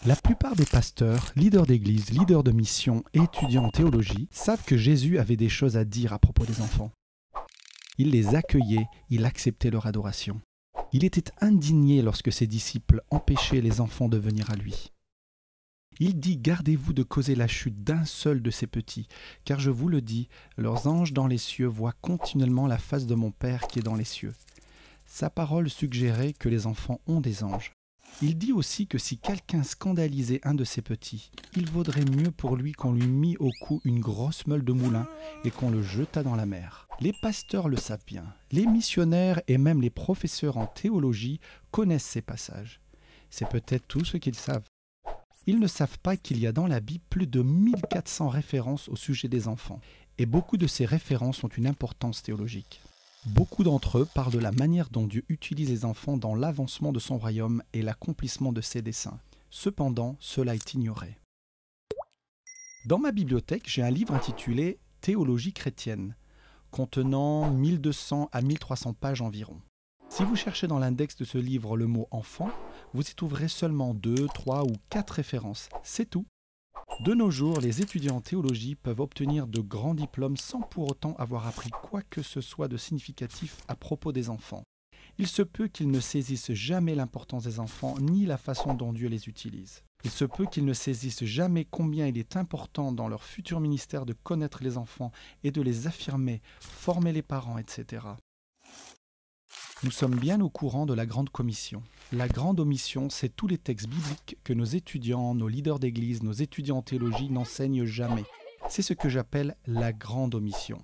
La plupart des pasteurs, leaders d'église, leaders de mission et étudiants en théologie savent que Jésus avait des choses à dire à propos des enfants. Il les accueillait, il acceptait leur adoration. Il était indigné lorsque ses disciples empêchaient les enfants de venir à lui. Il dit « Gardez-vous de causer la chute d'un seul de ces petits, car je vous le dis, leurs anges dans les cieux voient continuellement la face de mon Père qui est dans les cieux. » Sa parole suggérait que les enfants ont des anges. Il dit aussi que si quelqu'un scandalisait un de ces petits, il vaudrait mieux pour lui qu'on lui mît au cou une grosse meule de moulin et qu'on le jetât dans la mer. Les pasteurs le savent bien, les missionnaires et même les professeurs en théologie connaissent ces passages. C'est peut-être tout ce qu'ils savent. Ils ne savent pas qu'il y a dans la Bible plus de 1400 références au sujet des enfants, et beaucoup de ces références ont une importance théologique. Beaucoup d'entre eux parlent de la manière dont Dieu utilise les enfants dans l'avancement de son royaume et l'accomplissement de ses desseins. Cependant, cela est ignoré. Dans ma bibliothèque, j'ai un livre intitulé « Théologie chrétienne », contenant 1200 à 1300 pages environ. Si vous cherchez dans l'index de ce livre le mot « enfant », vous y trouverez seulement 2, 3 ou 4 références. C'est tout. De nos jours, les étudiants en théologie peuvent obtenir de grands diplômes sans pour autant avoir appris quoi que ce soit de significatif à propos des enfants. Il se peut qu'ils ne saisissent jamais l'importance des enfants ni la façon dont Dieu les utilise. Il se peut qu'ils ne saisissent jamais combien il est important dans leur futur ministère de connaître les enfants et de les affirmer, former les parents, etc. Nous sommes bien au courant de la Grande Commission. La Grande Omission, c'est tous les textes bibliques que nos étudiants, nos leaders d'église, nos étudiants en théologie n'enseignent jamais. C'est ce que j'appelle la Grande Omission.